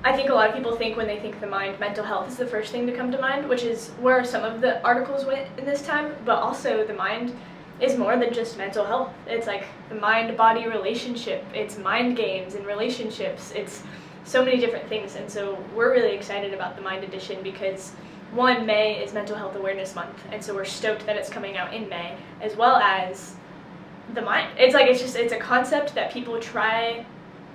I think a lot of people think when they think of the mind, mental health is the first thing to come to mind, which is where some of the articles went in this time, but also the mind is more than just mental health. It's like the mind-body relationship, it's mind games and relationships, it's so many different things. And so we're really excited about the Mind edition because May is Mental Health Awareness Month, and so we're stoked that it's coming out in May, as well as the mind. It's a concept that people try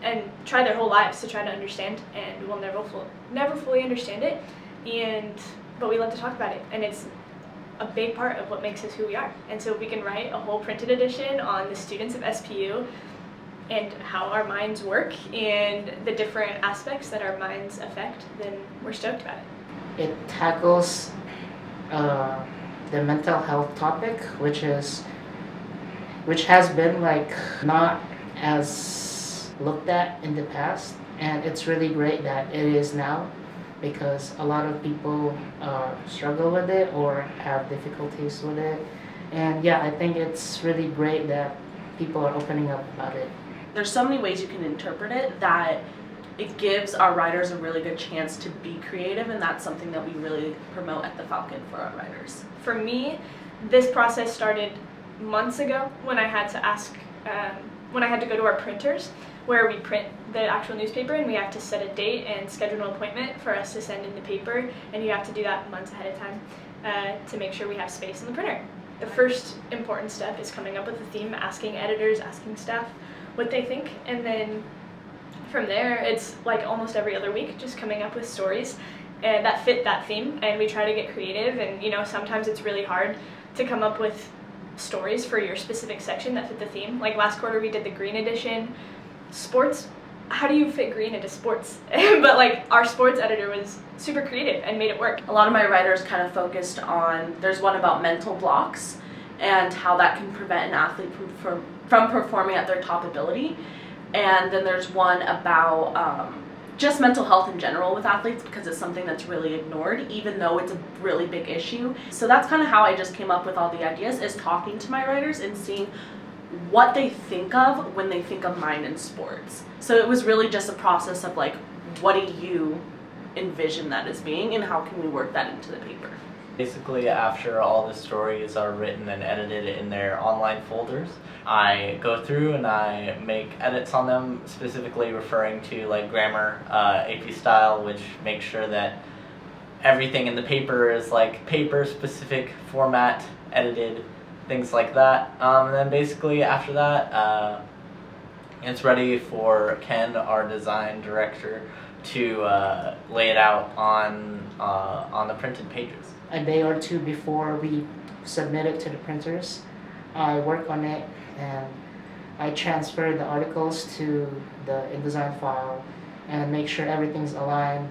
their whole lives to try to understand, and we'll never fully understand it, but we love to talk about it, and it's a big part of what makes us who we are. And so if we can write a whole printed edition on the students of SPU and how our minds work and the different aspects that our minds affect, then we're stoked about it. It tackles the mental health topic, which has been not as looked at in the past, and it's really great that it is now, because a lot of people struggle with it or have difficulties with it. And yeah, I think it's really great that people are opening up about it. There's so many ways you can interpret it that it gives our writers a really good chance to be creative, and that's something that we really promote at the Falcon for our writers. For me, this process started months ago when I had to go to our printers, where we print the actual newspaper, and we have to set a date and schedule an appointment for us to send in the paper, and you have to do that months ahead of time to make sure we have space in the printer. The first important step is coming up with a theme, asking editors, asking staff what they think, and then from there it's like almost every other week just coming up with stories that fit that theme, and we try to get creative, and sometimes it's really hard to come up with stories for your specific section that fit the theme. Like last quarter we did the green edition. Sports, how do you fit green into sports? But our sports editor was super creative and made it work. A lot of my writers kind of focused on, there's one about mental blocks and how that can prevent an athlete from performing at their top ability. And then there's one about just mental health in general with athletes, because it's something that's really ignored, even though it's a really big issue. So that's kind of how I just came up with all the ideas, is talking to my writers and seeing what they think of when they think of mind in sports. So it was really just a process of what do you envision that as being, and how can we work that into the paper? Basically, after all the stories are written and edited in their online folders, I go through and I make edits on them, specifically referring to grammar, AP style, which makes sure that everything in the paper is paper specific format, edited, things like that. And then basically after that, it's ready for Ken, our design director, to lay it out on the printed pages. A day or two before we submit it to the printers, I work on it and I transfer the articles to the InDesign file and make sure everything's aligned,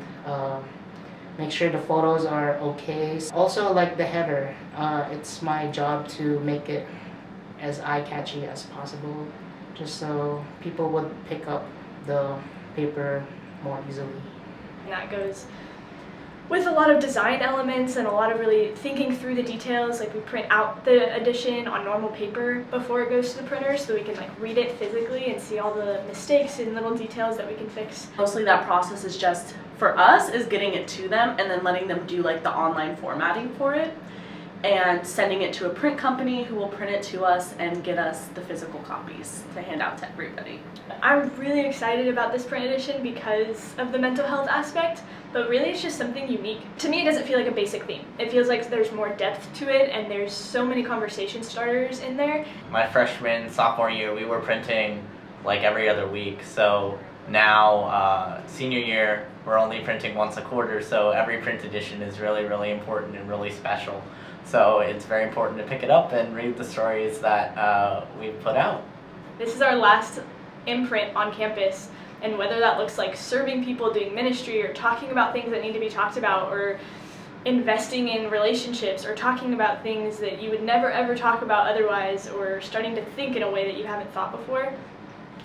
make sure the photos are okay. Also, the header, it's my job to make it as eye-catchy as possible, just so people would pick up the paper more easily. And that goes with a lot of design elements and a lot of really thinking through the details. We print out the edition on normal paper before it goes to the printer, so we can read it physically and see all the mistakes and little details that we can fix. Mostly that process is just, for us, is getting it to them and then letting them do the online formatting for it, and sending it to a print company who will print it to us and get us the physical copies to hand out to everybody. I'm really excited about this print edition because of the mental health aspect, but really it's just something unique. To me, it doesn't feel like a basic theme. It feels like there's more depth to it, and there's so many conversation starters in there. My freshman, sophomore year, we were printing every other week, so now senior year, we're only printing once a quarter, so every print edition is really, really important and really special. So it's very important to pick it up and read the stories that we've put out. This is our last imprint on campus, and whether that looks like serving people, doing ministry, or talking about things that need to be talked about, or investing in relationships, or talking about things that you would never ever talk about otherwise, or starting to think in a way that you haven't thought before,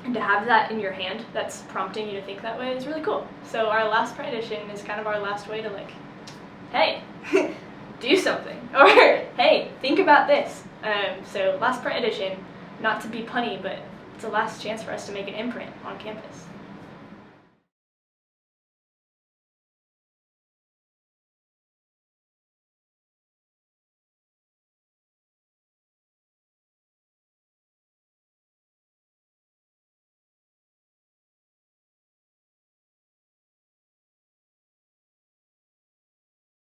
and to have that in your hand that's prompting you to think that way is really cool. So our last print edition is kind of our last way to hey, do something, or hey, think about this. So last print edition, not to be punny, but it's the last chance for us to make an imprint on campus.